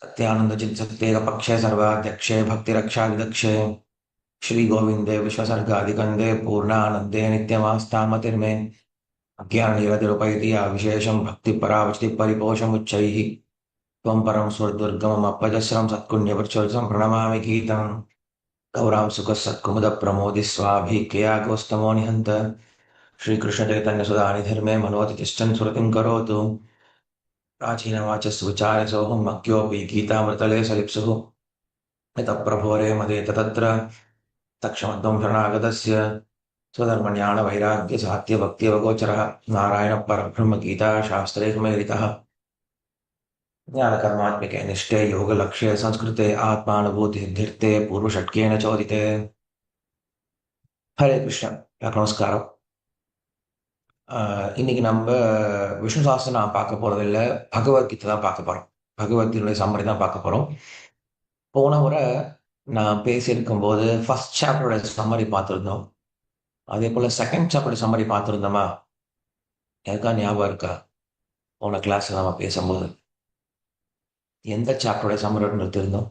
सत्यानन्दचित्सत्येकपक्षे सर्वाध्यक्षे भक्तिरक्षादिदक्षे श्रीगोविन्दे विश्वसर्गादिकन्दे पूर्णानन्दे नित्यमास्तामतिर्मे अज्ञाननिरतिरुपैति विशेषं भक्तिपरावचितिपरिपोषमुच्चैः त्वं परं सुरदुर्गममपजस्रं सत्कुण्यवत्सोऽसं प्रणमामि गीतं गौरां सुखसत्कुमुदप्रमोदिस्वाभिक्रिया गोस्तमो निहन्त श्रीकृष्णचैतन्यसुधानिधिर्मे मनोतिष्ठन् सुरतिं करोतु प्राचीनवाचस्विचारसोऽहं मख्योऽपि गीतामृतले सलिप्सुः यतः प्रभोरे मदेत तत्र तक्षमद्वं शरणागतस्य स्वधर्मज्ञानवैराग्यसात्यभक्त्यवगोचरः नारायणः परब्रह्मगीताशास्त्रे मेलितः ज्ञानकर्मात्मिके निष्ठे योगलक्ष्ये संस्कृते आत्मानुभूतिसिद्धिर्थे पूर्वषट्केन चोदिते हरे कृष्ण நமஸ்காரம். இன்னைக்கு நம்ம விஷ்ணு சாஸ்திரம் நான் பார்க்க போறதில்லை, பகவத்கீதை தான் பார்க்க போறோம். பகவத்கீதையுடைய சம்மரி தான் பார்க்க போறோம். போன முறை நான் பேசியிருக்கும்போது ஃபர்ஸ்ட் சாப்டரோட சம்மரி பார்த்துருந்தோம். அதே போல செகண்ட் சாப்டரோட சம்மரி பார்த்துருந்தோமா? எனக்கா ஞாபகம் இருக்கா? போன கிளாஸ்ல நம்ம பேசும்போது எந்த சாப்டரோட சம்மரி நிறுத்திருந்தோம்?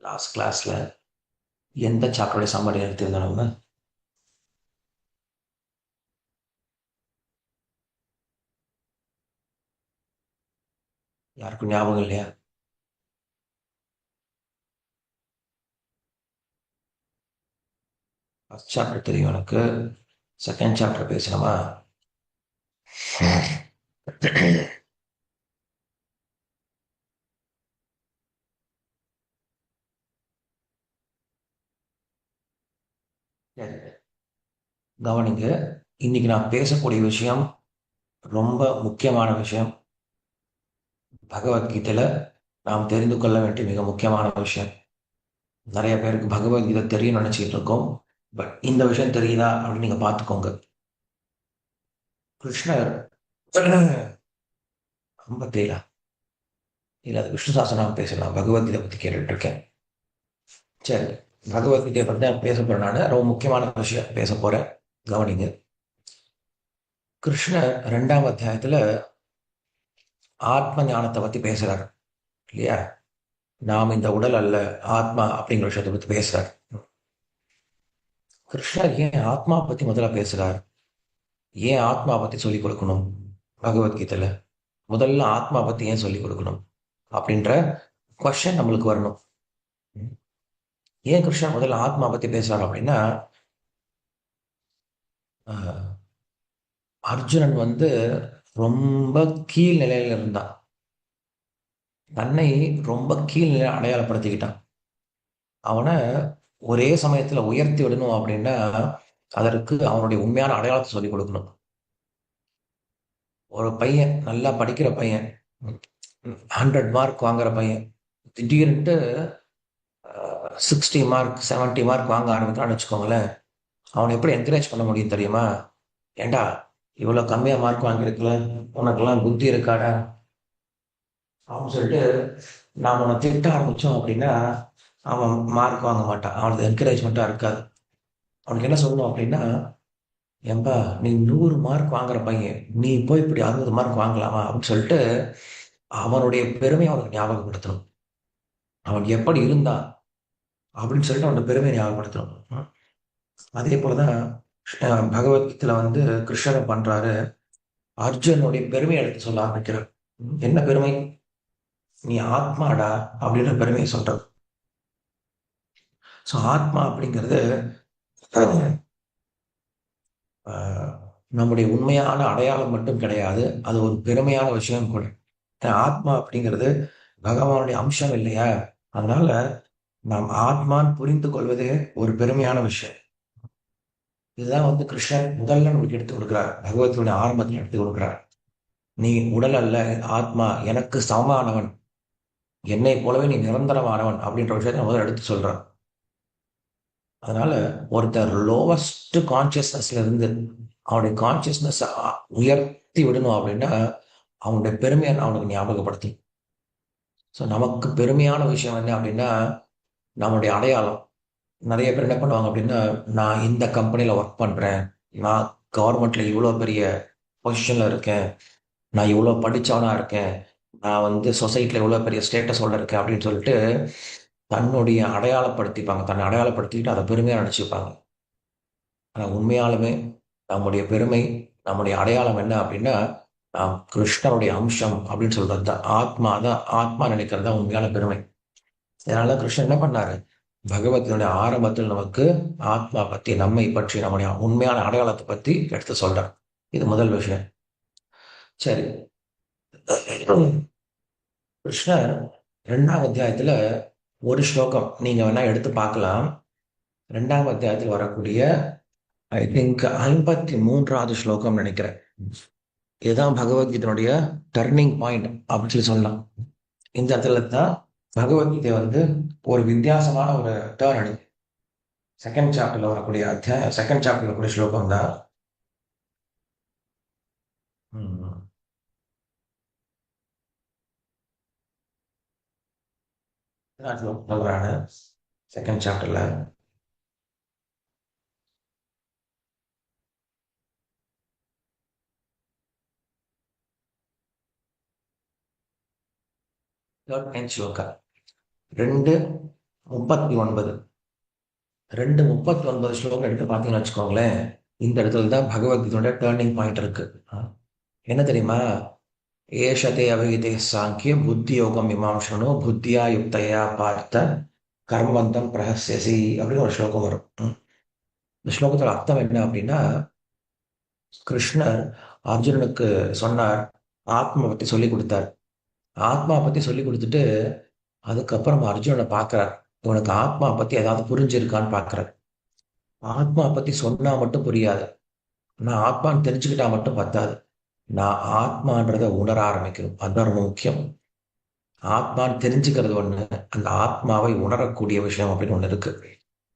லாஸ்ட் கிளாஸ்ல எந்த சாப்டரோட சம்மரி நிறுத்திருந்தோம் நம்ம? யாருக்கும் ஞாபகம் இல்லையா? ஃபர்ஸ்ட் சாப்டர் தெரியும் எனக்கு. செகண்ட் சாப்டர் பேசணுமா? கவனிங்க, இன்னைக்கு நான் பேசக்கூடிய விஷயம் ரொம்ப முக்கியமான விஷயம். பகவத்கீதையில நாம் தெரிந்து கொள்ள வேண்டிய மிக முக்கியமான விஷயம். நிறைய பேருக்கு பகவத்கீதை தெரியும் நினைச்சிட்டு இருக்கோம். பட் இந்த விஷயம் தெரியுதா அப்படின்னு நீங்க பார்த்துக்கோங்க. கிருஷ்ணர் ரொம்ப தெரியல. இல்ல, அது விஷ்ணு சாஸ்திரம் பேசலாம். பகவத்கீதை பத்தி கேட்டுட்டு இருக்கேன். சரி, பகவத்கீதையை பத்தி தான் பேச போறேன். நான் ரொம்ப முக்கியமான விஷயம் பேச போறேன். கவனிங்க. கிருஷ்ணர் 2ஆம் அத்தியாயத்துல ஆத்ம ஞானத்தை பத்தி பேசுறாரு இல்லையா? நாம் இந்த உடல் அல்ல, ஆத்மா அப்படிங்கிற விஷயத்தை பத்தி பேசுறார். கிருஷ்ணர் ஏன் ஆத்மா பத்தி முதல்ல பேசுறார்? ஏன் ஆத்மா பத்தி சொல்லிக் கொடுக்கணும் பகவத்கீதையில? முதல்ல ஆத்மா பத்தி ஏன் சொல்லிக் கொடுக்கணும் அப்படின்ற கொஸ்டின் நம்மளுக்கு வரணும். ஏன் கிருஷ்ணர் முதல்ல ஆத்மா பத்தி பேசுறாரு அப்படின்னா, அர்ஜுனன் ரொம்ப கீழ் நிலையில இருந்தான். தன்னை ரொம்ப கீழ் நிலை அடையாளப்படுத்திக்கிட்டான். அவனை ஒரே சமயத்துல உயர்த்தி விடணும் அப்படின்னா அதற்கு அவனுடைய உண்மையான அடையாளத்தை சொல்லிக் கொடுக்கணும். ஒரு பையன், நல்லா படிக்கிற பையன், 100 மார்க் வாங்குற பையன், திடீர்னுட்டு 60 மார்க் 70 மார்க் வாங்க ஆரம்பிக்கிறான்னு வச்சுக்கோங்களேன். அவனை எப்படி என்கரேஜ் பண்ண முடியும் தெரியுமா? ஏண்டா, இவ்வளவு கம்மியா மார்க் வாங்கியிருக்கல, உனக்கெல்லாம் புத்தி இருக்காடா அப்படின்னு சொல்லிட்டு நாம் அவனை திட்ட ஆரம்பிச்சோம் அப்படின்னா அவன் மார்க் வாங்க மாட்டான். அவனுக்கு என்கரேஜ்மெண்ட்டா இருக்காது. அவனுக்கு என்ன சொல்லணும் அப்படின்னா, ஏன்பா நீ 100 மார்க் வாங்குற பையன், நீ போய் இப்படி 60 மார்க் வாங்கலாமா அப்படின்னு சொல்லிட்டு அவனுடைய பெருமையை அவனுக்கு ஞாபகப்படுத்தணும். அவன் எப்படி இருந்தான் அப்படின்னு சொல்லிட்டு அவனோட பெருமையை ஞாபகப்படுத்தணும். அதே போலதான் பகவத்கீதையில கிருஷ்ணர் பண்றாரு. அர்ஜுனுடைய பெருமையை எடுத்து சொல்ல ஆரம்பிக்கிறார். என்ன பெருமை? நீ ஆத்மாடா அப்படின்ற பெருமையை சொல்றது. ஸோ ஆத்மா அப்படிங்கிறது நம்முடைய உண்மையான அடையாளம் மட்டும் கிடையாது, அது ஒரு பெருமையான விஷயம் கூட. ஆத்மா அப்படிங்கிறது பகவானுடைய அம்சம் இல்லையா? அதனால நாம் ஆத்மான்னு புரிந்து கொள்வதே ஒரு பெருமையான விஷயம். இதுதான் கிருஷ்ணர் முதல்ல நம்மளுக்கு எடுத்து கொடுக்கிறார். பகவத்கீதையுடைய ஆரம்பத்தில் எடுத்து கொடுக்கிறார். நீ உடல் அல்ல, ஆத்மா, எனக்கு சமமானவன், என்னை போலவே நீ நிரந்தரமானவன் அப்படின்ற விஷயத்தை முதல்ல எடுத்து சொல்றான். அதனால ஒருத்தர் லோவஸ்ட் கான்சியஸ்னஸ்ல இருந்து அவனுடைய கான்சியஸ்னஸ் உயர்த்தி விடணும் அப்படின்னா அவனுடைய பெருமையை அவனுக்கு ஞாபகப்படுத்தும். ஸோ நமக்கு பெருமையான விஷயம் என்ன அப்படின்னா நம்முடைய அடையாளம். நிறைய பேர் என்ன பண்ணுவாங்க அப்படின்னா, நான் இந்த கம்பெனியில் ஒர்க் பண்ணுறேன், நான் கவர்மெண்ட்ல இவ்வளோ பெரிய பொசிஷனில் இருக்கேன், நான் இவ்வளோ படிச்சவனா இருக்கேன். நான் வந்து சொசைட்டில இவ்வளோ பெரிய ஸ்டேட்டஸோட இருக்கேன் அப்படின்னு சொல்லிட்டு தன்னுடைய அடையாளப்படுத்திப்பாங்க. தன்னை அடையாளப்படுத்திக்கிட்டு அத பெருமையா நெனச்சுப்பாங்க. ஆனா உண்மையாலுமே நம்முடைய பெருமை, நம்முடைய அடையாளம் என்ன அப்படின்னா, நாம் கிருஷ்ணருடைய அம்சம் அப்படின்னு சொல்றது தான். ஆத்மா நினைக்கிறது தான் உண்மையான பெருமை. இதனால கிருஷ்ணர் என்ன பண்ணாரு? பகவத்கீதையுடைய ஆரம்பத்தில் நமக்கு ஆத்மா பத்தி, நம்மை பற்றி, நம்முடைய உண்மையான அடையாளத்த பத்தி எடுத்து சொல்றார். இது முதல் விஷயம். சரி. கிருஷ்ணர் 2ஆம் அத்தியாயத்துல ஒரு ஸ்லோகம் நீங்க வேணா எடுத்து பார்க்கலாம். 2ஆம் அத்தியாயத்தில் வரக்கூடிய ஐ திங்க் 53வது ஸ்லோகம் நினைக்கிறேன். இதுதான் பகவத்கீதையினுடைய டர்னிங் பாயிண்ட் அப்படின்னு சொல்லலாம். இந்த இடத்துல தான் பகவத்கீதை வந்து ஒரு வித்தியாசமான ஒரு டேர்ன் எடுக்கும். செகண்ட் சாப்டர்ல வரக்கூடிய அத்தியாயம், செகண்ட் சாப்டர்ல வரக்கூடிய ஸ்லோகம் தான். ம், நான் சொல்றாரு செகண்ட் சாப்டர்ல தேர்ட் நைன் ஸ்லோகா 2:39. 2:39 ஸ்லோகம் எடுத்து பார்த்தீங்கன்னு வச்சுக்கோங்களேன். இந்த இடத்துல தான் பகவத்கீதையோட டேர்னிங் பாயிண்ட் இருக்கு. அஹ் என்ன தெரியுமா? ஏஷதே அவிகிதே சாங்கிய புத்தி யோகம் இமாம் ஷணு புத்தியா யுக்தயா பார்த்த கர்மந்தம் பிரஹஸ்யசி அப்படின்னு ஒரு ஸ்லோகம் வரும். இந்த ஸ்லோகத்தோட அர்த்தம் என்ன அப்படின்னா, கிருஷ்ணர் அர்ஜுனனுக்கு சொன்னார், ஆத்மா பத்தி சொல்லி கொடுத்தார். ஆத்மா பத்தி சொல்லி கொடுத்துட்டு அதுக்கப்புறம் அர்ஜுனனை பார்க்கிறார். இவனுக்கு ஆத்மா பத்தி ஏதாவது புரிஞ்சிருக்கான்னு பார்க்கிறார். ஆத்மா பத்தி சொன்னா மட்டும் புரியாது. நான் ஆத்மான்னு தெரிஞ்சுக்கிட்டா மட்டும் பத்தாது. நான் ஆத்மான்றத உணர ஆரம்பிக்கணும். அதுதான் ரொம்ப முக்கியம். ஆத்மான்னு தெரிஞ்சுக்கிறது ஒண்ணு, அந்த ஆத்மாவை உணரக்கூடிய விஷயம் அப்படின்னு ஒண்ணு இருக்கு.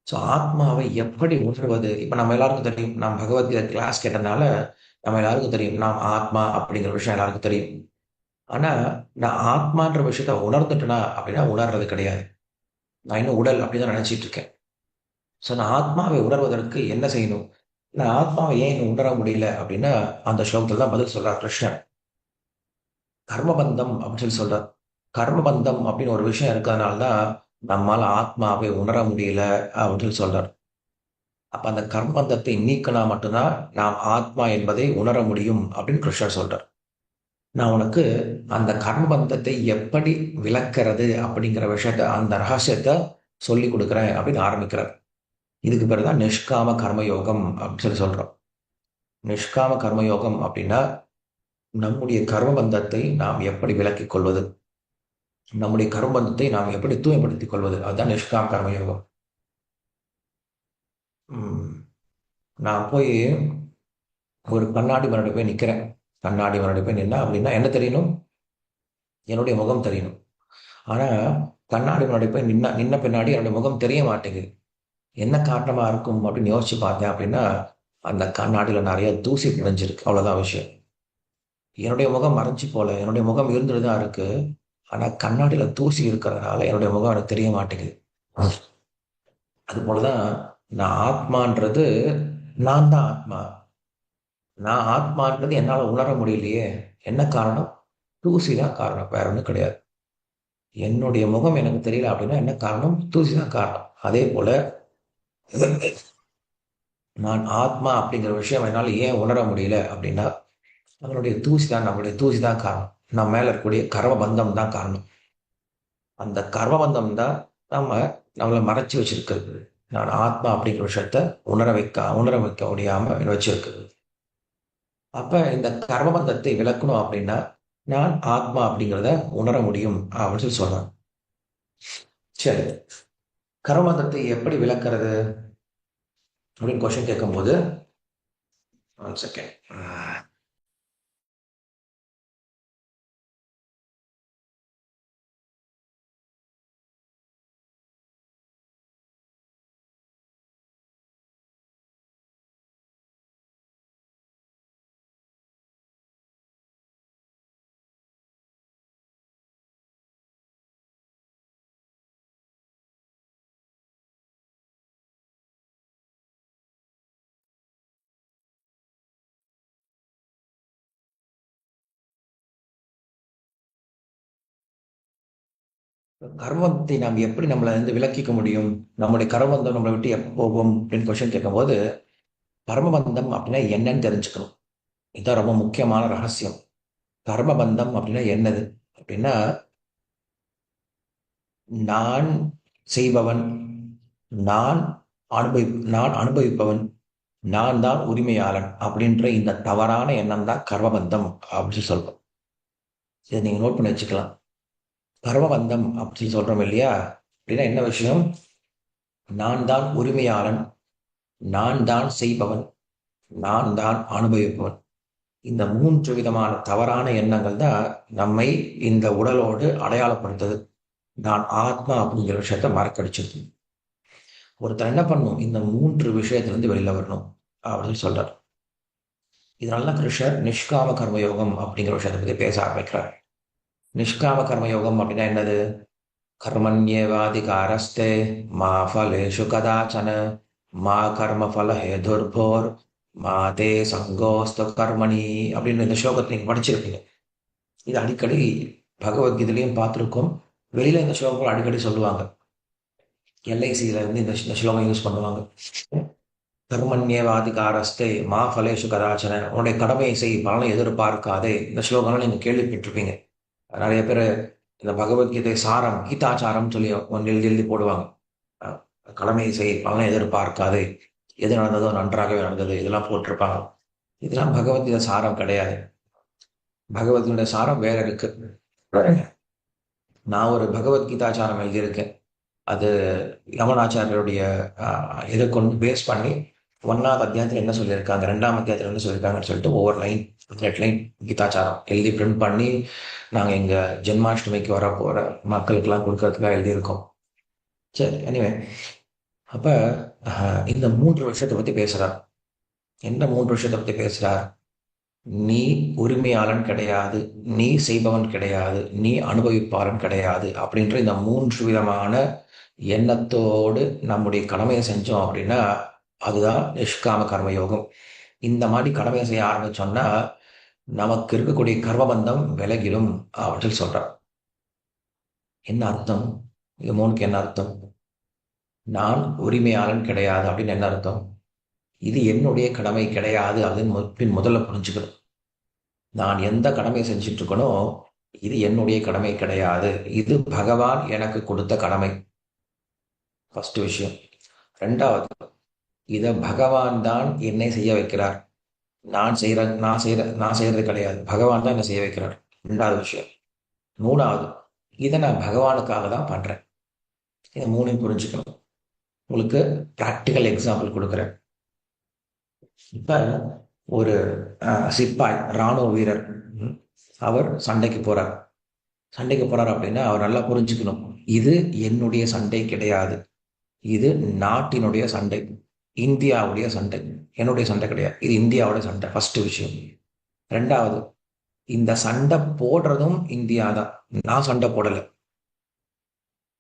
ஸோ ஆத்மாவை எப்படி உணர்வது? இப்ப நம்ம எல்லாருக்கும் தெரியும். நாம் பகவத்கீதை கிளாஸ் கேட்டதுனால நம்ம எல்லாருக்கும் தெரியும். நாம் ஆத்மா அப்படிங்கிற விஷயம் எல்லாருக்கும் தெரியும். ஆனா நான் ஆத்மான்ற விஷயத்த உணர்ந்துட்டேனா அப்படின்னா உணர்றது கிடையாது. நான் இன்னும் உடல் அப்படின்னு நினைச்சிட்டு இருக்கேன். ஸோ நான் ஆத்மாவை உணர்வதற்கு என்ன செய்யணும்? நான் ஆத்மாவை ஏன் இன்னும் உணர முடியல அப்படின்னா, அந்த ஸ்லோகத்துல தான் பதில் சொல்றார் கிருஷ்ணர். கர்மபந்தம் அப்படின்னு சொல்றார். கர்மபந்தம் அப்படின்னு ஒரு விஷயம் இருக்கிறதுனால தான் நம்மால ஆத்மாவை உணர முடியல அப்படின்னு சொல்றார். அப்ப அந்த கர்மபந்தத்தை நீக்கினா மட்டும்தான் நாம் ஆத்மா என்பதை உணர முடியும் அப்படின்னு கிருஷ்ணர் சொல்றார். நான் உனக்கு அந்த கர்மபந்தத்தை எப்படி விளக்கிறது அப்படிங்கிற விஷயத்த, அந்த ரகசியத்தை சொல்லிக் கொடுக்குறேன் அப்படின்னு ஆரம்பிக்கிறார். இதுக்கு பேருதான் நிஷ்காம கர்மயோகம் அப்படின்னு சொல்றோம். நிஷ்காம கர்மயோகம் அப்படின்னா நம்முடைய கர்மபந்தத்தை நாம் எப்படி விலக்கிக் கொள்வது, நம்முடைய கர்மபந்தத்தை நாம் எப்படி தூய்மைப்படுத்திக் கொள்வது, அதுதான் நிஷ்காம கர்மயோகம். ம், நான் போய் ஒரு கண்ணாடி முன்னாடி போய் நிக்கிறேன். கண்ணாடி முன்னாடி போய் நின்னா அப்படின்னா என்ன தெரியணும்? என்னுடைய முகம் தெரியணும். ஆனா கண்ணாடி முன்னாடி போய் நின்ன பின்னாடி என்னுடைய முகம் தெரிய மாட்டேங்குது. என்ன காரணமா இருக்கும் அப்படின்னு யோசிச்சு பார்த்தேன் அப்படின்னா, அந்த கண்ணாடியில நிறைய தூசி படிஞ்சிருக்கு. அவ்வளவுதான் விஷயம். என்னுடைய முகம் மறைஞ்சு போல. என்னுடைய முகம் இருந்துட்டு தான் இருக்கு. ஆனா கண்ணாடியில தூசி இருக்கிறதுனால என்னுடைய முகம் எனக்கு தெரிய மாட்டேங்குது. அது போலதான் நான் ஆத்மான்றது, நான் தான் ஆத்மா. நான் ஆத்மான்றது என்னால உணர முடியலையே. என்ன காரணம்? தூசி தான் காரணம். வேற ஒண்ணும் கிடையாது. என்னுடைய முகம் எனக்கு தெரியல அப்படின்னா என்ன காரணம்? தூசி தான் காரணம். அதே போல நான் ஆத்மா அப்படிங்கிற விஷயம் என்னால ஏன் உணர முடியல அப்படின்னா, நம்மளுடைய தூசி தான், நம்மளுடைய தூசி தான் காரணம். நம்ம மேல இருக்கக்கூடிய கர்ம பந்தம் தான் காரணம். அந்த கர்ம பந்தம் தான் நம்ம நம்மள மறைச்சு வச்சிருக்கிறது. நான் ஆத்மா அப்படிங்கிற விஷயத்த உணர வைக்க முடியாம வச்சிருக்கு. அப்ப இந்த கர்ம பந்தத்தை விளக்கணும் அப்படின்னா, நான் ஆத்மா அப்படிங்கிறத உணர முடியும் அப்படின்னு சொல்றாங்க. சரி. கர்ம பந்தத்தை எப்படி விளக்குறது அப்படின்னு கொஸ்டின் கேட்கும்போது, ஒன் செகண்ட். கர்மத்தை நாம் எப்படி நம்மளை வந்து விலக்கிக்க முடியும்? நம்முடைய கர்மபந்தம் நம்மளை விட்டு எப்போ போகும் அப்படின்னு கொஸ்டின் கேட்கும்போது, கர்மபந்தம் அப்படின்னா என்னன்னு தெரிஞ்சுக்கணும். இதுதான் ரொம்ப முக்கியமான ரகசியம். கர்மபந்தம் அப்படின்னா என்னது? அப்படின்னா, நான் செய்பவன், நான் நான் அனுபவிப்பவன், நான் தான் உரிமையாளன் அப்படின்ற இந்த தவறான எண்ணம் தான் கர்மபந்தம் அப்படின்னு சொல்றோம். இதை நீங்க நோட் பண்ணி வச்சுக்கலாம். கர்மபந்தம் அப்படின்னு சொல்றோம் இல்லையா? அப்படின்னா என்ன விஷயம்? நான் தான் உரிமையாளன், நான் தான் செய்பவன், நான் தான் அனுபவிப்பவன். இந்த 3 விதமான தவறான எண்ணங்கள் தான் நம்மை இந்த உடலோடு அடையாளப்படுத்துது. நான் ஆத்மா அப்படிங்கிற விஷயத்த மறக்கடிச்சிருது. ஒருத்தர் என்ன பண்ணணும்? இந்த 3 விஷயத்திலிருந்து வெளியில வரணும் அப்படின்னு சொல்றார். இதனால தான் கிருஷ்ணர் நிஷ்காம கர்மயோகம் அப்படிங்கிற விஷயத்தை பத்தி பேச ஆரம்பிக்கிறார். நிஷ்காம கர்மயோகம் அப்படின்னா என்னது? கர்மண்யேவாதிகாரஸ்தே மா ஃபலேஷு கதாச்சன மா கர்ம ஃபல ஹேதுர்போர் மா தே சங்கோஸ்து கர்மணி அப்படின்னு இந்த ஸ்லோகத்தை நீங்க படிச்சிருப்பீங்க. இது அடிக்கடி பகவத்கீதையிலையும் பார்த்துருக்கோம். வெளியில இந்த ஸ்லோகங்கள் அடிக்கடி சொல்லுவாங்க. எல்ஐசியில இருந்து இந்த ஸ்லோகம் யூஸ் பண்ணுவாங்க. கர்மண்யேவாதிகாரஸ்தே மா ஃபலேஷு கதாச்சன உன்னுடைய கடமையை செய் பலனை எதிர்பார்க்காதே. இந்த ஸ்லோகம்லாம் நீங்க கேள்விப்பட்டிருப்பீங்க. நிறைய பேர் இந்த பகவத்கீதை சாரம் கீதாச்சாரம் சொல்லி ஒன்று எழுதி எழுதி போடுவாங்க. அஹ் கடமையை செய் பலனை எதிர்பார்க்காதே, எது நடந்ததோ நன்றாகவே நடந்தது, இதெல்லாம் போட்டிருப்பாங்க. இதெல்லாம் பகவத்கீதை சாரம் கிடையாது. பகவத்கீதை சாரம் வேற இருக்கு. நான் ஒரு பகவத்கீதாச்சாரம் எழுதியிருக்கேன். அது யமனாச்சாரியருடைய இதை கொண்டு பேஸ் பண்ணி 1ஆவது அத்தியாயத்தில் என்ன சொல்லியிருக்காங்க, 2ஆம் அத்தியாயத்தில் என்ன சொல்லியிருக்காங்கன்னு சொல்லிட்டு ஒவ்வொரு லைன் 8 லைன் கீதாச்சாரம் எழுதி பிரிண்ட் பண்ணி நாங்கள் எங்கள் ஜென்மாஷ்டமிக்கு வர போகிற மக்களுக்கெல்லாம் கொடுக்கறதுக்காக எழுதியிருக்கோம். சரி, எனிவே அப்போ இந்த 3 விஷயத்தை பற்றி பேசுகிறார். என்ன 3 விஷயத்தை பற்றி பேசுகிறார்? நீ உரிமையாளன் கிடையாது, நீ செய்பவன் கிடையாது, நீ அனுபவிப்பாளன் கிடையாது அப்படின்ற இந்த 3 விதமான எண்ணத்தோடு நம்முடைய கடமையை செஞ்சோம் அப்படின்னா அதுதான் நிஷ்காம கர்மயோகம். இந்த மாதிரி கடமையை செய்ய ஆரம்பிச்சோம்னா நமக்கு இருக்கக்கூடிய கர்மபந்தம் விலகிடும் அப்படின்னு சொல்றார். என்ன அர்த்தம்? இது 3க்கு என்ன அர்த்தம்? நான் உரிமையாளன் கிடையாது அப்படின்னு என்ன அர்த்தம்? இது என்னுடைய கடமை கிடையாது அப்படின்னு முதல்ல புரிஞ்சுக்கணும். நான் எந்த கடமையை செஞ்சுட்டு இருக்கனோ இது என்னுடைய கடமை கிடையாது, இது பகவான் எனக்கு கொடுத்த கடமை. ஃபர்ஸ்ட் விஷயம். 2வது, இதை பகவான் தான் என்னை செய்ய வைக்கிறார். நான் செய்யறது கிடையாது, பகவான் தான் என்னை செய்ய வைக்கிறார். 2வது விஷயம். 3வது, இதை நான் பகவானுக்காக தான் பண்றேன். இதை 3ஐயும் புரிஞ்சுக்கணும். உங்களுக்கு ப்ராக்டிக்கல் எக்ஸாம்பிள் கொடுக்குறேன். இப்ப ஒரு சிப்பாய் ராணுவ வீரர், அவர் சண்டைக்கு போறார் அப்படின்னா அவர் நல்லா புரிஞ்சுக்கணும். இது என்னுடைய சண்டை கிடையாது, இது நாட்டினுடைய சண்டை, இந்தியாவுடைய சண்டை, என்னுடைய சண்டை கிடையாது, இது இந்தியாவோட சண்டை. ஃபர்ஸ்ட் விஷயம். 2வது, இந்த சண்டை போடுறதும் இந்தியா தான், நான் சண்டை போடல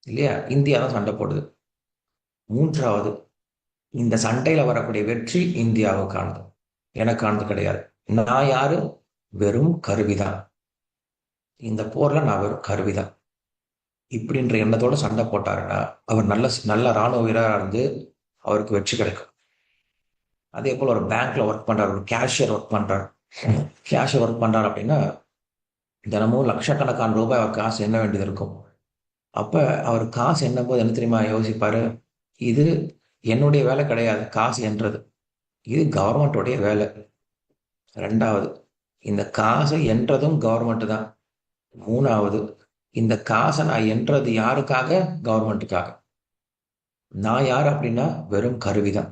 இல்லையா, இந்தியா தான் சண்டை போடுது. 3வது, இந்த சண்டையில வரக்கூடிய வெற்றி இந்தியாவுக்கானது, எனக்கானது கிடையாது. நான் யாரு? வெறும் கருவிதான். இந்த போர்ல நான் வெறும் கருவிதான். இப்படின்ற எண்ணத்தோட சண்டை போட்டாருன்னா அவர் நல்ல நல்ல ராணுவ வீரராக இருந்து அவருக்கு வெற்றி கிடைக்கும். அதே போல் ஒரு பேங்க்ல ஒர்க் பண்றாரு, ஒரு கேஷியர் ஒர்க் பண்றாரு அப்படின்னா தினமும் லட்சக்கணக்கான ரூபாய் அவர் காசு எண்ண வேண்டியது இருக்கும். அப்ப அவர் காசு எண்ணும் போது என்ன தெரியுமா யோசிப்பாரு? இது என்னுடைய வேலை கிடையாது காசு என்றது, இது கவர்மெண்ட்டோடைய வேலை. 2வது, இந்த காசை என்றதும் கவர்மெண்ட் தான். 3வது, இந்த காசை நான் என்றது யாருக்காக? கவர்மெண்ட்டுக்காக. நான் யார் அப்படின்னா வெறும் கருவிதான்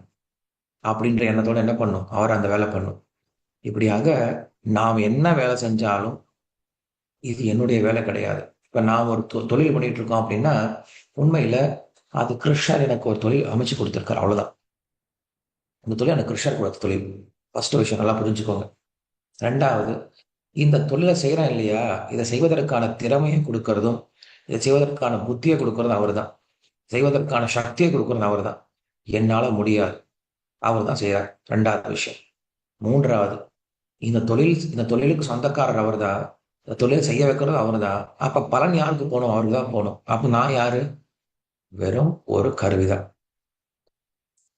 அப்படின்ற எண்ணத்தோட என்ன பண்ணும்? அவர் அந்த வேலை பண்ணும். இப்படியாக நாம் என்ன வேலை செஞ்சாலும் இது என்னுடைய வேலை கிடையாது. இப்ப நாம் ஒரு தொழில் பண்ணிட்டு இருக்கோம் அப்படின்னா உண்மையில அது கிருஷ்ணர் எனக்கு ஒரு தொழில் அமைச்சு கொடுத்திருக்காரு, அவ்வளவுதான். இந்த தொழில் எனக்கு கிருஷ்ணர் கொடுத்த தொழில். ஃபர்ஸ்ட் விஷயம் நல்லா புரிஞ்சுக்கோங்க. 2வது, இந்த தொழிலை செய்யறேன் இல்லையா, இதை செய்வதற்கான திறமையை கொடுக்கறதும் இதை செய்வதற்கான புத்தியை கொடுக்கறதும் அவர் தான், செய்வதற்கான சக்தியை கொடுக்கறது அவர் தான். என்னால முடியாது, அவர் தான் செய்யறார். 2வது விஷயம். 3வது, இந்த தொழிலுக்கு சொந்தக்காரர் அவர் தான். தொழில் செய்ய வைக்கிறது அவரு தான். அப்ப பலன் யாருக்கு போகணும்? அவருக்கு தான் போகணும். அப்ப நான் யாரு? வெறும் ஒரு கருவிதான்.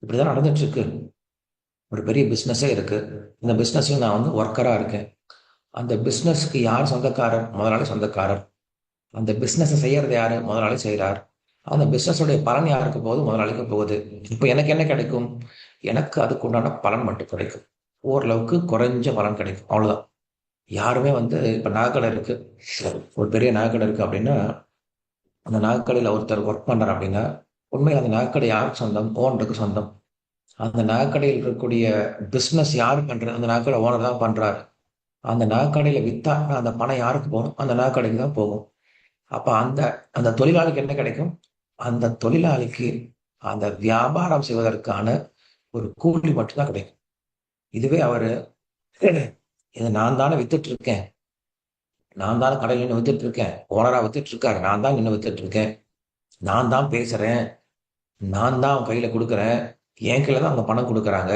இப்படிதான் நடந்துட்டு இருக்கு. ஒரு பெரிய பிசினஸே இருக்கு. இந்த பிசினஸ்ல நான் ஒர்க்கரா இருக்கேன். அந்த பிசினஸ்க்கு யார் சொந்தக்காரர்? முதலாளி சொந்தக்காரர். அந்த பிசினஸை செய்யறது யாரு? முதலாளி செய்றார். அந்த பிசினஸுடைய பலன் யாருக்கு போகுது? முதலாளிக்கு போகுது. இப்ப எனக்கு என்ன கிடைக்கும்? எனக்கு அதுக்கு உண்டான பலன் மட்டும் கிடைக்கும். ஓரளவுக்கு குறைஞ்ச பலன் கிடைக்கும். அவ்வளவுதான். யாருமே இப்ப நகைக்கடை இருக்கு. ஒரு பெரிய நகைக்கடை இருக்கு அப்படின்னா, அந்த நகைக்கடையில ஒருத்தர் ஒர்க் பண்றார் அப்படின்னா, உண்மையில அந்த நகைக்கடை யாருக்கு சொந்தம்? ஓனருக்கு சொந்தம். அந்த நகைக்கடையில் இருக்கக்கூடிய பிசினஸ் யாரு பண்றது? அந்த நகைக்கடை ஓனர் தான் பண்றாரு. அந்த நகைக்கடையில வித்தாங்கன்னா அந்த பணம் யாருக்கு போகும்? அந்த நகைக்கடைக்கு தான் போகும். அப்ப அந்த அந்த தொழிலாளிக்கு என்ன கிடைக்கும்? அந்த தொழிலாளிக்கு அந்த வியாபாரம் செய்வதற்கான ஒரு கூலி மட்டும்தான் கிடைக்கும். இதுவே அவரு இதை நான் தானே வித்துட்டு இருக்கேன், நான் தானே கடையில் நின்று வித்துட்டு இருக்கேன், ஓனரா வித்துட்டு இருக்காரு, நான் தான் நின்று வித்துட்டு இருக்கேன், நான் தான் பேசுறேன், நான் தான் அவன் கையில கொடுக்குறேன், என் கையில தான் அந்த பணம் கொடுக்குறாங்க,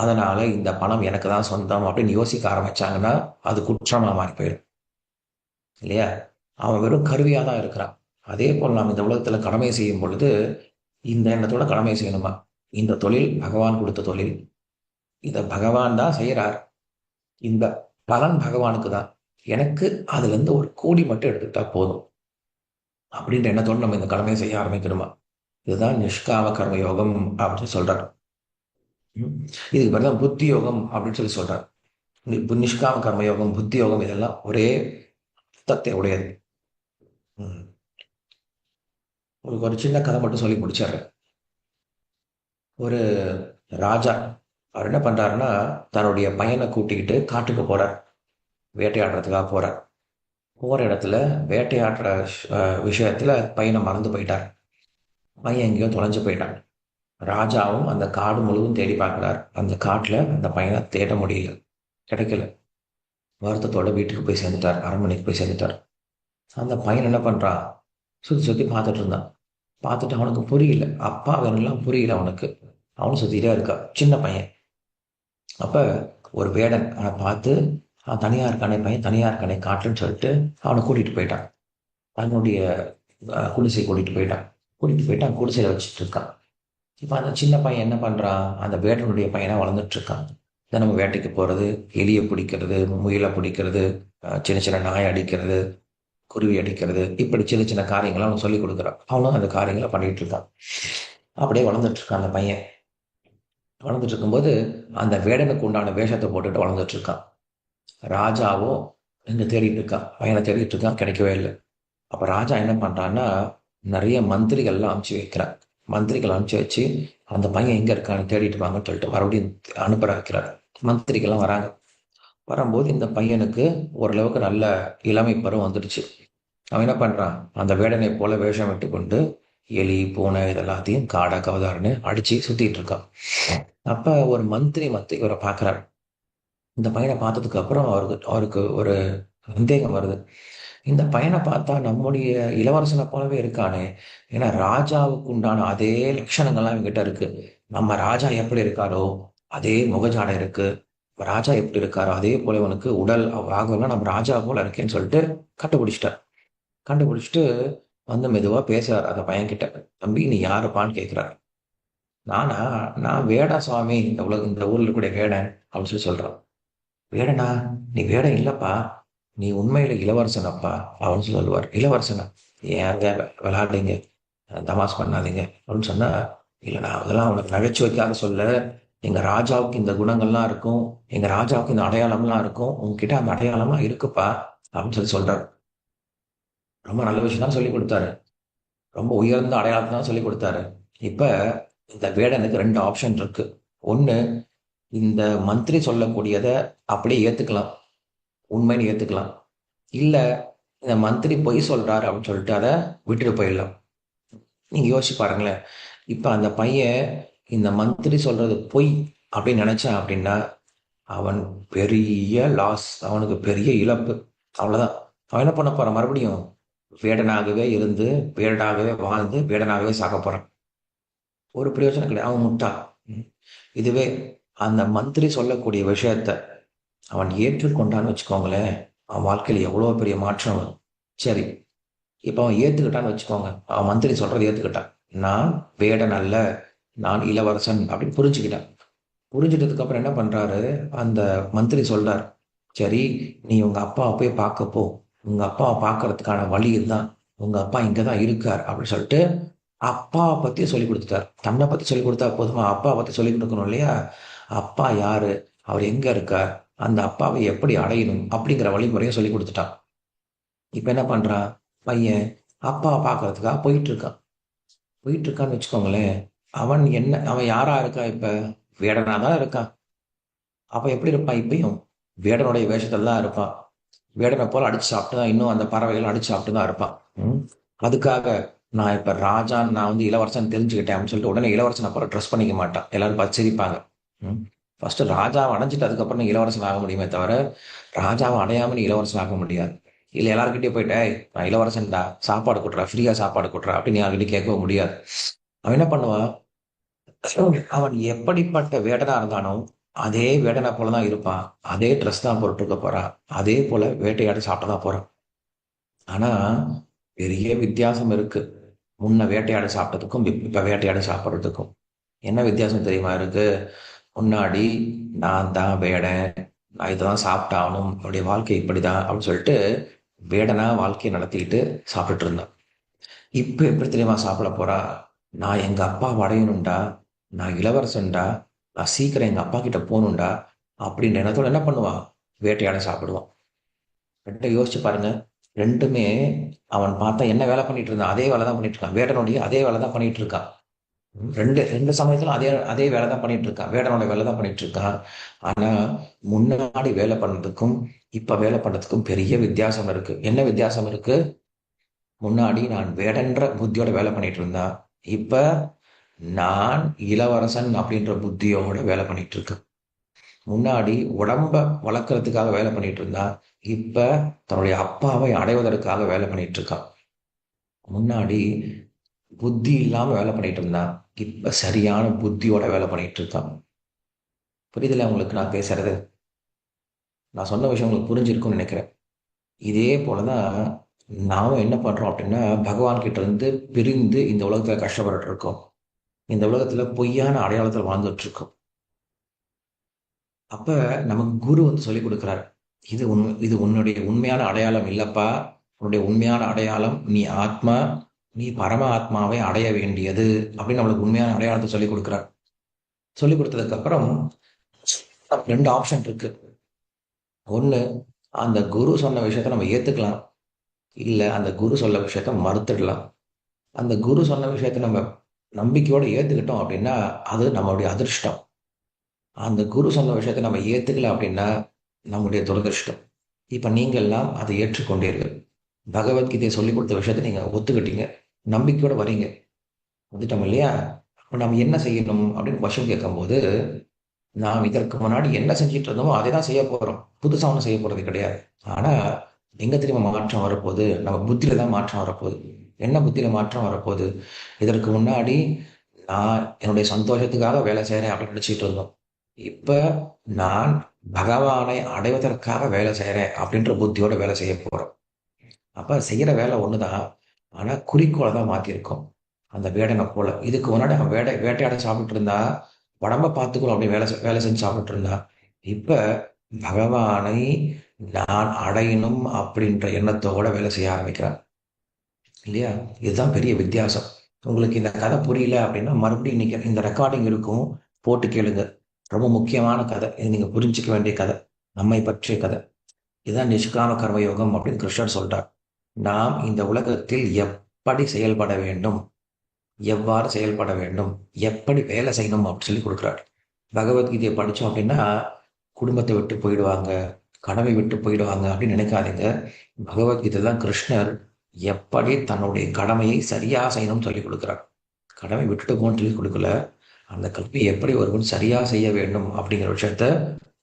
அதனால இந்த பணம் எனக்கு தான் சொந்தம் அப்படின்னு யோசிக்க ஆரம்பிச்சாங்கன்னா அது குற்றமா மாறி போயிடும் இல்லையா? அவன் வெறும் கருவியா தான் இருக்கிறான். அதே போல் நாம் இந்த உலகத்துல கடமை செய்யும் பொழுது இந்த எண்ணத்தோட கடமை செய்யணுமா? இந்த தொழில் பகவான் கொடுத்த தொழில். இத பகவான் தான் செய்யறார். இந்த பலன் பகவானுக்கு தான். எனக்கு அதுல இருந்து ஒரு கோடி மட்டும் எடுத்துக்கிட்டா போதும். அப்படின்ற எண்ணத்தோட நம்ம இந்த கடமையை செய்ய ஆரம்பிக்கணுமா? இதுதான் நிஷ்காம கர்ம யோகம் அப்படின்னு சொல்றாரு. ம். இதுக்கு பேர் தான் புத்தி யோகம் அப்படின்னு சொல்றாரு. நிஷ்காம கர்ம யோகம், புத்தி யோகம் இதெல்லாம் ஒரே தத்தை உடையது. ம். உங்களுக்கு ஒரு சின்ன கதை மட்டும் சொல்லி முடிச்சிடுறேன். ஒரு ராஜா அவர் என்ன பண்றாருன்னா, தன்னுடைய பையனை கூட்டிக்கிட்டு காட்டுக்கு போறார். வேட்டையாடுறதுக்காக போறார். போற இடத்துல வேட்டையாடுற விஷயத்துல பையனை மறந்து போயிட்டார். பையன் எங்கேயோ தொலைஞ்சு போயிட்டான். ராஜாவும் அந்த காடு முழுவதும் தேடி பார்க்கிறார். அந்த காட்டுல அந்த பையனை தேட முடியல, கிடைக்கல. வருத்தத்தோட வீட்டுக்கு போய் சேர்ந்துட்டார், அரண்மனைக்கு போய் சேர்ந்துட்டார். அந்த பையன் என்ன பண்றான்? சுத்தி சுத்தி பார்த்துட்டு இருந்தான். பார்த்துட்டு அவனுக்கு புரியல, அப்பா வேணும்லாம் புரியல அவனுக்கு. அவனும் சுத்திட்டே இருக்கா, சின்ன பையன். அப்ப ஒரு வேடன் அவனை பார்த்து, அவன் தனியா இருக்கானே, பையன் தனியா இருக்கானே காட்டுன்னு சொல்லிட்டு அவனை கூட்டிட்டு போயிட்டான். தன்னுடைய குடிசை கூட்டிட்டு போயிட்டான். கூட்டிட்டு போயிட்டு அவன் குடிசையில வச்சுட்டு இருக்கான். இப்ப அந்த சின்ன பையன் என்ன பண்றான்? அந்த வேடனுடைய பையனா வளர்ந்துட்டு இருக்கான். தினமும் வேட்டைக்கு போறது, எலியை பிடிக்கிறது, முயலை பிடிக்கிறது, சின்ன சின்ன நாயை அடிக்கிறது, குருவி அடிக்கிறது, இப்படி சின்ன சின்ன காரியங்களை அவன் சொல்லிக் கொடுக்குறான். அவனும் அந்த காரியங்களை பண்ணிட்டு இருக்கான். அப்படியே வளர்ந்துட்டு இருக்கான் அந்த பையன். வளர்ந்துட்டு இருக்கும்போது அந்த வேடனுக்கு உண்டான வேஷத்தை போட்டுட்டு வளர்ந்துட்டு இருக்கான். ராஜாவும் இங்க தேடிட்டு இருக்கான், பையனை தேடிட்டு இருக்கான், கிடைக்கவே இல்லை. அப்ப ராஜா என்ன பண்றான்னா, நிறைய மந்திரிகள்லாம் அனுப்பிச்சு வைக்கிறார். மந்திரிகள் அனுப்பிச்சு வச்சு அந்த பையன் எங்க இருக்கான்னு தேடிட்டு வாங்கன்னு சொல்லிட்டு மறுபடியும் அனுப்புற வைக்கிறார். மந்திரிகள்லாம் வராங்க. வரும்போது இந்த பையனுக்கு ஓரளவுக்கு நல்ல இளமை பருவம் வந்துடுச்சு. அவன் என்ன பண்றான்? அந்த வேடனை போல வேஷம் விட்டு கொண்டு எலி, பூனை இதெல்லாத்தையும் காடா கவதாருன்னு அடிச்சு சுத்திட்டு இருக்கான். அப்ப ஒரு மந்திரி இவரை பார்க்கிறார். இந்த பையனை பார்த்ததுக்கு அப்புறம் அவருக்கு அவருக்கு ஒரு சந்தேகம் வருது. இந்த பையனை பார்த்தா நம்முடைய இளவரசனை போலவே இருக்கானே. ஏன்னா ராஜாவுக்கு உண்டான அதே லட்சணங்கள்லாம் இவங்கிட்ட இருக்கு. நம்ம ராஜா எப்படி இருக்காரோ அதே முகஜாடை இருக்கு. ராஜா எப்படி இருக்காரோ அதே போல இவனுக்கு உடல் ஆகலாம் நம்ம ராஜா போல இருக்கேன்னு சொல்லிட்டு கண்டுபிடிச்சிட்டார். கண்டுபிடிச்சிட்டு மெதுவா பேசுறாரு அந்த பையன்கிட்ட. தம்பி நீ யாருப்பான்னு கேட்கிறாரு. நானா? நான் வேடா சுவாமி, இந்த ஊர்ல இருக்கக்கூடிய வேடன் அப்படின்னு சொல்றான். வேடனா? நீ வேடன் இல்லப்பா, நீ உண்மையில இளவரசன் அப்பா அப்படின்னு சொல்லுவார். இளவரசனா? ஏங்க விளையாடுங்க, தமாஸ் பண்ணாதீங்க அப்படின்னு சொன்னா, இல்ல நான் அதெல்லாம் உனக்கு நகைச்சுவைக்காக சொல்ல, எங்க ராஜாவுக்கு இந்த குணங்கள்லாம் இருக்கும், எங்க ராஜாவுக்கு இந்த அடையாளம்லாம் இருக்கும், உங்ககிட்ட அந்த அடையாளம்லாம் இருக்குப்பா அப்படின்னு சொல்றாரு. ரொம்ப நல்ல விஷயம் தான் சொல்லி கொடுத்தாரு. ரொம்ப உயர்ந்த அடையாளத்தை தான் சொல்லி கொடுத்தாரு. இப்ப இந்த வேடனுக்கு ரெண்டு ஆப்ஷன் இருக்கு. ஒண்ணு, இந்த மந்திரி சொல்லக்கூடியத அப்படியே ஏத்துக்கலாம், உண்மைன்னு ஏத்துக்கலாம். இல்ல இந்த மந்திரி பொய் சொல்றாரு அப்படின்னு சொல்லிட்டு அதை விட்டுட்டு போயிடலாம். நீங்க யோசிச்சு பாருங்களேன். இப்ப அந்த பையன் இந்த மந்திரி சொல்றது பொய் அப்படின்னு நினைச்சான் அப்படின்னா, அவன் பெரிய லாஸ், அவனுக்கு பெரிய இழப்பு. அவ்வளவுதான். அவன் என்ன பண்ண போறான்? மறுபடியும் வேடனாகவே இருந்து, வேடனாகவே வாழ்ந்து, வேடனாகவே சாக போறான். ஒரு பிரயோஜனம் கிடையாது. அவன் முட்டாள். ம். இதுவே அந்த மந்திரி சொல்லக்கூடிய விஷயத்த அவன் ஏற்றுக்கொண்டான்னு வச்சுக்கோங்களேன், அவன் வாழ்க்கையில் எவ்வளோ பெரிய மாற்றம் வரும். சரி, இப்போ அவன் ஏற்றுக்கிட்டான்னு வச்சுக்கோங்க. அவன் மந்திரி சொல்கிறத ஏற்றுக்கிட்டான். நான் வேடன் அல்ல, நான் இளவரசன் அப்படின்னு புரிஞ்சுக்கிட்டான். புரிஞ்சுட்டதுக்கு அப்புறம் என்ன பண்றாரு, அந்த மந்திரி சொல்றார், சரி, நீ உங்க அப்பாவை போய் பார்க்க போ. உங்க அப்பாவை பார்க்கறதுக்கான வழி இதுதான். உங்க அப்பா இங்கதான் இருக்கார் அப்படின்னு சொல்லிட்டு அப்பாவை பத்தி சொல்லி கொடுத்துட்டார். தன்னை பத்தி சொல்லி கொடுத்தா போதுமா, அப்பாவை பத்தி சொல்லி கொடுக்கணும் இல்லையா? அப்பா யாரு, அவர் எங்க இருக்கார், அந்த அப்பாவை எப்படி அடையணும் அப்படிங்கிற வழிமுறையை சொல்லி கொடுத்துட்டான். இப்ப என்ன பண்றான் பையன், அப்பாவை பார்க்கறதுக்காக போயிட்டு இருக்கான்னு வச்சுக்கோங்களேன். அவன் யாரா இருக்கா இப்ப, வேடனா தான் இருக்கான். அப்ப எப்படி இருப்பான் இப்பயும், வேடனுடைய வேஷத்துல தான் இருப்பான். வேடனை போல அடிச்சு சாப்பிட்டு தான், இன்னும் அந்த பறவைகள் அடிச்சு சாப்பிட்டு தான் இருப்பான். ம். அதுக்காக நான் இப்ப ராஜான்னு, நான் வந்து இளவரசன் தெரிஞ்சுக்கிட்டேன் அப்படின்னு சொல்லிட்டு உடனே இளவரசன் அப்புறம் ட்ரெஸ் பண்ணிக்க மாட்டான். எல்லாரும் பார்த்து சிரிப்பாங்க. ம். ஃபர்ஸ்ட் ராஜாவை அடைஞ்சிட்டு அதுக்கப்புறம் நீ இளவரசன் ஆக முடியுமே தவிர, ராஜாவை அடையாம நீ இளவரசன் ஆக முடியாது. இல்ல எல்லாருக்கிட்டே போயிட்டு, "ஏய், நான் இளவரசன்டா, சாப்பாடு கொடுறா, ஃப்ரீயா சாப்பாடு கொடுறா" அப்படின்னு யார்கிட்டயும் கேட்கவும் முடியாது. அவன் என்ன பண்ணுவான், அவன் எப்படிப்பட்ட வேடனா இருந்தானோ அதே வேடனை போலதான் இருப்பான். அதே ட்ரெஸ் தான் போட்டுருக்க போறான். அதே போல வேட்டையாடி சாப்பிட தான் போறான். ஆனா பெரிய வித்தியாசம் இருக்கு. முன்ன வேட்டையாடி சாப்பிட்டதுக்கும் இப்ப வேட்டையாடி சாப்பிடுறதுக்கும். என்ன வித்தியாசம் தெரியுமா இருக்கு? முன்னாடி நான் தான் வேடன், நான் இதெல்லாம் சாப்பிட்டாகணும், என்னுடைய வாழ்க்கை இப்படிதான் அப்படின்னு சொல்லிட்டு வேடனா வாழ்க்கையை நடத்திக்கிட்டு சாப்பிட்டுட்டு இருந்தேன். இப்ப எப்படி தெரியுமா சாப்பிட போறா, நான் எங்க அப்பா அடையணும்டா, நான் இளவரசன்டா, நான் சீக்கிரம் எங்க அப்பா கிட்ட போகணும்டா அப்படின்ற எண்ணத்தோட என்ன பண்ணுவான், வேட்டையாட சாப்பிடுவான். ரெண்டும் யோசிச்சு பாருங்க. ரெண்டுமே அவன் பார்த்தா என்ன வேலை பண்ணிட்டு இருந்தான், அதே வேலை தான் பண்ணிட்டு இருக்கான். வேடனுடைய அதே வேலை தான் பண்ணிட்டு இருக்கான். ரெண்டு ரெண்டு சமயத்துல அதே அதே வேலை தான் பண்ணிட்டு இருக்கான். வேடனோட வேலை தான் பண்ணிட்டு இருக்கான். ஆனா முன்னாடி வேலை பண்ணதுக்கும் இப்ப வேலை பண்றதுக்கும் பெரிய வித்தியாசம் இருக்கு. என்ன வித்தியாசம் இருக்கு? முன்னாடி நான் வேடன்ற புத்தியோட வேலை பண்ணிட்டு இருந்தேன். இப்ப நான் இளவரசன் அப்படின்ற புத்தியோட வேலை பண்ணிட்டு இருக்கேன். முன்னாடி உடம்ப வளர்க்கறதுக்காக வேலை பண்ணிட்டு இருந்தா, இப்ப தன்னுடைய அப்பாவை அடைவதற்காக வேலை பண்ணிட்டு இருக்கான். முன்னாடி புத்தி இல்லாம வேலை பண்ணிட்டு இருந்தான். இப்ப சரியான புத்தியோட வேலை பண்ணிட்டு இருக்கான். புரியுதுல உங்களுக்கு நான் பேசுறது? நான் சொன்ன விஷயம் உங்களுக்கு புரிஞ்சிருக்கும்னு நினைக்கிறேன். இதே போலதான் நாமும் என்ன பண்றோம் அப்படின்னா, பகவான் கிட்ட இருந்து பிரிந்து இந்த உலகத்துல கஷ்டப்பட்டுட்டு இருக்கோம். இந்த உலகத்துல பொய்யான அடையாளத்துல வாழ்ந்துட்டு இருக்கோம். அப்ப நமக்கு குரு வந்து சொல்லிக் கொடுக்கிறார். இது உன்னுடைய உண்மையான அடையாளம் இல்லப்பா. உன்னுடைய உண்மையான அடையாளம் நீ ஆத்மா. நீ பரம ஆத்மாவை அடைய வேண்டியது அப்படின்னு நம்மளுக்கு உண்மையான அடையாளத்தை சொல்லிக் கொடுக்கிறார். சொல்லிக் கொடுத்ததுக்கு அப்புறம் ரெண்டு ஆப்ஷன் இருக்கு. ஒண்ணு, அந்த குரு சொன்ன விஷயத்த நம்ம ஏத்துக்கலாம். இல்ல அந்த குரு சொல்ல விஷயத்த மறுத்துடலாம். அந்த குரு சொன்ன விஷயத்த நம்ம நம்பிக்கையோட ஏத்துக்கிட்டோம் அப்படின்னா அது நம்மளுடைய அதிர்ஷ்டம். அந்த குரு சொன்ன விஷயத்த நம்ம ஏத்துக்கல அப்படின்னா நம்முடைய துரதிர்ஷ்டம். இப்ப நீங்க எல்லாம் அதை ஏற்றுக்கொண்டீர்கள். பகவத்கீதையை சொல்லிக் கொடுத்த விஷயத்த நீங்க ஒத்துக்கிட்டீங்க. நம்பிக்கையோட வரீங்க. வந்துட்டோம் இல்லையா? அப்ப நம்ம என்ன செய்யணும் அப்படின்னு கொஸ்டின் கேட்கும்போது, நாம் இதற்கு முன்னாடி என்ன செஞ்சுட்டு இருந்தோமோ அதை தான் செய்ய போறோம். புதுசா ஒண்ணும் செய்ய போறது கிடையாது. ஆனா எங்க தெரியுமா மாற்றம் வரப்போகுது? நம்ம புத்தியில தான் மாற்றம் வரப்போகுது. என்ன புத்தியில மாற்றம் வரப்போகுது? இதற்கு முன்னாடி நான் என்னுடைய சந்தோஷத்துக்காக வேலை செய்றேன் அப்படின்னு நினைச்சிட்டு இருந்தோம். இப்ப நான் பகவானை அடைவதற்காக வேலை செய்றேன் அப்படின்ற புத்தியோட வேலை செய்ய போறோம். அப்ப செய்யற வேலை ஒண்ணுதான். ஆனா குறிக்கோளை தான் மாத்திருக்கோம். அந்த வேடனை போல. இதுக்கு முன்னாடி அவன் வேட்டையாட சாப்பிட்டு இருந்தா, உடம்ப பார்த்துக்கணும் அப்படின்னு வேலை செஞ்சு சாப்பிட்டு இருந்தா. இப்ப பகவானை நான் அடையணும் அப்படின்ற எண்ணத்தோட வேலை செய்ய ஆரம்பிக்கிறான். இல்லையா? இதுதான் பெரிய வித்தியாசம். உங்களுக்கு இந்த கதை புரியல அப்படின்னா மறுபடியும் இன்னைக்கு இந்த ரெக்கார்டிங் இருக்கும். போட்டு கேளுங்க. ரொம்ப முக்கியமான கதை. இது நீங்க புரிஞ்சுக்க வேண்டிய கதை. நம்மை பற்றிய கதை. இதுதான் நிஷ்காம கர்மயோகம் அப்படின்னு கிருஷ்ணர் சொல்றார். நாம் இந்த உலகத்தில் எப்படி செயல்பட வேண்டும், எவ்வாறு செயல்பட வேண்டும், எப்படி வேலை செய்யணும் அப்படின்னு சொல்லி கொடுக்குறார். பகவத்கீதையை படிச்சோம் அப்படின்னா குடும்பத்தை விட்டு போயிடுவாங்க, கடமை விட்டு போயிடுவாங்க அப்படின்னு நினைக்காதீங்க. பகவத்கீதை தான் கிருஷ்ணர் எப்படி தன்னுடைய கடமையை சரியா செய்யணும்னு சொல்லி கொடுக்குறார். கடமை விட்டுட்டு போன்னு சொல்லி கொடுக்கல. அந்த கல்வியை எப்படி ஒருவன் சரியா செய்ய வேண்டும் அப்படிங்கிற விஷயத்த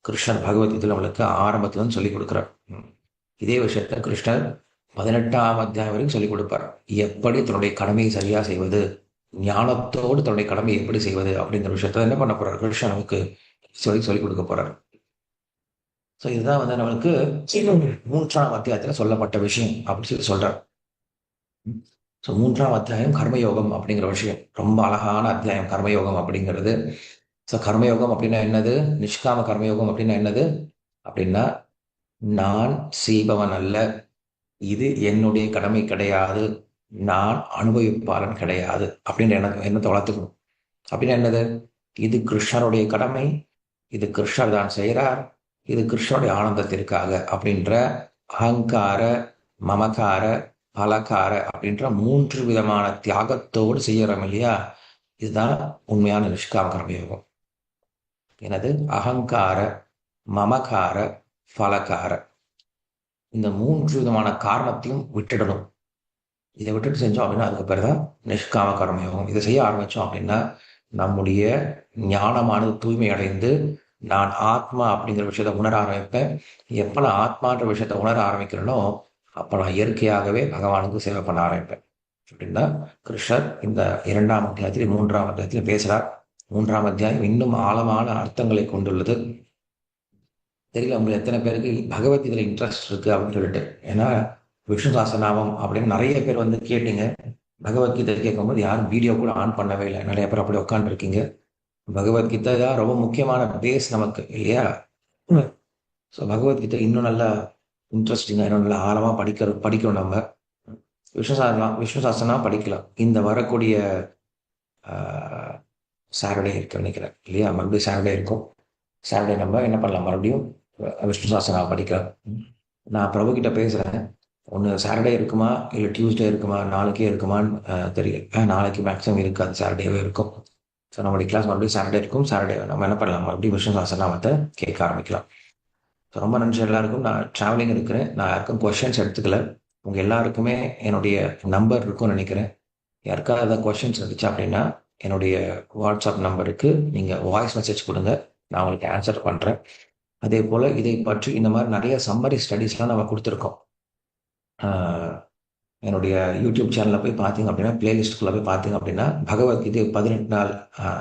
கிருஷ்ணர் பகவத்கீதையில நம்மளுக்கு ஆரம்பத்துல இருந்து சொல்லி கொடுக்குறார். இதே விஷயத்த கிருஷ்ணர் 18ஆம் அத்தியாயம் வரைக்கும் சொல்லிக் கொடுப்பார். எப்படி தன்னுடைய கடமையை சரியா செய்வது, ஞானத்தோடு தன்னுடைய கடமையை எப்படி செய்வது அப்படிங்கிற விஷயத்த என்ன பண்ண போறார் கிருஷ்ணர் நமக்கு சொல்லிக் கொடுக்க போறார். ஸோ இதுதான் வந்து நம்மளுக்கு 3ஆம் அத்தியாயத்தில் சொல்லப்பட்ட விஷயம் அப்படின்னு சொல்லி சொல்றார். ஸோ 3ஆம் அத்தியாயம் கர்மயோகம் அப்படிங்கிற விஷயம் ரொம்ப அழகான அத்தியாயம் கர்மயோகம் அப்படிங்கிறது. ஸோ கர்மயோகம் அப்படின்னா என்னது, நிஷ்காம கர்மயோகம் அப்படின்னா என்னது அப்படின்னா, நான் செய்பவன் அல்ல, இது என்னுடைய கடமை கிடையாது, நான் அனுபவிப்பாளன் கிடையாது அப்படின்னு எண்ணத்தை வளர்த்துக்கணும். அப்படின்னா என்னது, இது கிருஷ்ணருடைய கடமை, இது கிருஷ்ணர் தான் செய்கிறார், இது கிருஷ்ணருடைய ஆனந்தத்திற்காக அப்படின்ற அகங்கார, மமகார, பலகார அப்படின்ற 3 விதமான தியாகத்தோடு செய்யறோம் இல்லையா, இதுதான் உண்மையான நிஷ்காம கர்மயோகம். எனது அகங்கார, மமகார, பலகார இந்த 3 விதமான காரணத்தையும் விட்டுடணும். இதை விட்டுட்டு செஞ்சோம் அப்படின்னா அதுக்கு பேர் தான் நிஷ்காம கர்மயோகம். இதை செய்ய ஆரம்பித்தோம் அப்படின்னா நம்முடைய ஞானமானது தூய்மை அடைந்து நான் ஆத்மா அப்படிங்கிற விஷயத்தை உணர ஆரம்பிப்பேன். எப்போ நான் ஆத்மான்ற விஷயத்தை உணர ஆரம்பிக்கிறேனோ அப்போ நான் இயற்கையாகவே பகவானுக்கு சேவை பண்ண ஆரம்பிப்பேன் அப்படின்னா கிருஷ்ணர் இந்த 2ஆம் அத்தியாயத்தில் 3ஆம் அத்தியாயத்தில் பேசுகிறார். 3ஆம் அத்தியாயம் இன்னும் ஆழமான அர்த்தங்களை கொண்டுள்ளது. தெரியல உங்களுக்கு எத்தனை பேருக்கு பகவத்கீதையில் இன்ட்ரெஸ்ட் இருக்குது அப்படின்னு சொல்லிட்டு. ஏன்னா விஷ்ணு சாஸ்திரநாமம் அப்படின்னு நிறைய பேர் வந்து கேட்டீங்க. பகவத்கீதை கேட்கும்போது யாரும் வீடியோ கூட ஆன் பண்ணவே இல்லை. நிறைய பேர் அப்படி உட்காந்துருக்கீங்க. பகவத்கீதை தான் ரொம்ப முக்கியமான பேஸ் நமக்கு இல்லையா. ஸோ பகவத்கீதை இன்னும் நல்லா இன்ட்ரெஸ்டிங்காக இன்னும் நல்லா ஆழமாக படிக்கணும் நம்ம. விஷ்ணு சாஸ்திரம்லாம் படிக்கலாம். இந்த வரக்கூடிய சாட்டர்டே இருக்கு நினைக்கிறேன் இல்லையா, மறுபடியும் சாட்டர்டே இருக்கும். சாட்டர்டே நம்ம என்ன பண்ணலாம், மறுபடியும் விஷ்ணு சாஸ்திரம் படிக்கலாம். நான் பிரபு கிட்ட பேசுகிறேன். ஒன்று சாட்டர்டே இருக்குமா இல்லை டியூஸ்டே இருக்குமா, நாளைக்கே இருக்குமான்னு தெரியல. நாளைக்கு மேக்ஸிமம் இருக்காது, சாட்டர்டேவே இருக்கும். ஸோ நம்மளுடைய கிளாஸ் மறுபடியும் சாட்டர்டே இருக்கும். சாட்டர்டே நம்ம என்ன பண்ணலாம், மறுபடியும் விஷ்ணு சாஸ்திரநாமத்தை கேட்க ஆரம்பிக்கலாம். ஸோ ரொம்ப நன்றி எல்லாருக்கும். நான் ட்ராவலிங் இருக்கிறேன், நான் யாருக்கும் கொஷின்ஸ் எடுத்துக்கல. உங்கள் எல்லாருக்குமே என்னுடைய நம்பர் இருக்கும்னு நினைக்கிறேன். யாருக்காவது ஏதாவது கொஷின்ஸ் இருந்துச்சு அப்படின்னா என்னுடைய வாட்ஸ்அப் நம்பருக்கு நீங்கள் வாய்ஸ் மெசேஜ் கொடுங்க, நான் உங்களுக்கு ஆன்சர் பண்ணுறேன். அதே போல் இதை பற்றி இந்த மாதிரி நிறைய சம்மரி ஸ்டடீஸ்லாம் நம்ம கொடுத்துருக்கோம். என்னுடைய யூடியூப் சேனலில் போய் பார்த்தீங்க அப்படின்னா பிளேலிஸ்ட்டுக்குள்ளே போய் பார்த்தீங்க அப்படின்னா பகவத்கீதை 18 நாள்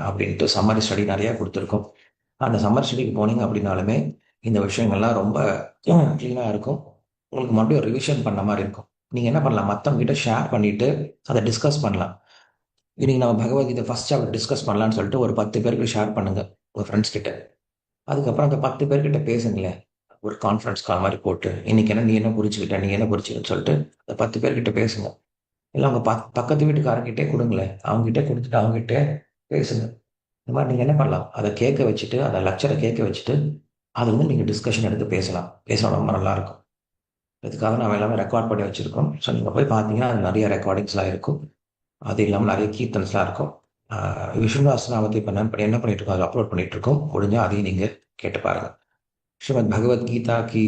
அப்படின்ட்டு சம்மரி ஸ்டடி நிறையா கொடுத்துருக்கோம். அந்த சம்மர் ஸ்டடிக்கு போனீங்க அப்படின்னாலுமே இந்த விஷயங்கள்லாம் ரொம்ப க்ளீனாக இருக்கும். உங்களுக்கு மறுபடியும் ரிவிஷன் பண்ண மாதிரி இருக்கும். நீங்கள் என்ன பண்ணலாம், மற்றவங்ககிட்ட ஷேர் பண்ணிவிட்டு அதை டிஸ்கஸ் பண்ணலாம். இன்னைக்கு நம்ம பகவத்கீதை ஃபர்ஸ்ட் சாப்டர் டிஸ்கஸ் பண்ணலான்னு சொல்லிட்டு ஒரு 10 பேருக்கு ஷேர் பண்ணுங்கள் உங்கள் ஃப்ரெண்ட்ஸ் கிட்ட. அதுக்கப்புறம் அந்த 10 பேர்கிட்ட பேசுங்களேன். ஒரு கான்ஃபரன்ஸ் கால் மாதிரி போட்டு இன்னைக்கு என்ன நீ என்ன புரிச்சுக்கிட்ட, நீ என்ன புரிச்சுக்கின்னு சொல்லிட்டு அந்த 10 பேர்கிட்ட பேசுங்க. இல்லை அவங்க பக்கத்து வீட்டுக்காரங்கிட்டே கொடுங்களேன், அவங்ககிட்ட கொடுத்துட்டு அவங்ககிட்ட பேசுங்க. இந்த மாதிரி நீங்கள் என்ன பண்ணலாம், அதை கேட்க வச்சுட்டு அந்த லெக்சரை கேட்க வச்சுட்டு அது வந்து நீங்கள் டிஸ்கஷன் எடுத்து பேசலாம் ரொம்ப நல்லாயிருக்கும். இதுக்காக நம்ம எல்லாமே ரெக்கார்ட் பண்ணி வச்சுருக்கோம். ஸோ நீங்கள் போய் பார்த்தீங்கன்னா அது நிறைய ரெக்கார்டிங்ஸ்லாம் இருக்கும். அது இல்லாமல் நிறைய கீர்த்தன்ஸ்லாம் இருக்கும். விஷ்ணுதாசனாமத்தை இப்போ என்ன பண்ணிட்டு இருக்கோம், அதை அப்லோட் பண்ணிட்டு இருக்கோம். முடிஞ்சால் அதையும் நீங்கள் கேட்டு பாருங்கள். ஸ்ரீமத் பகவத்கீதா கி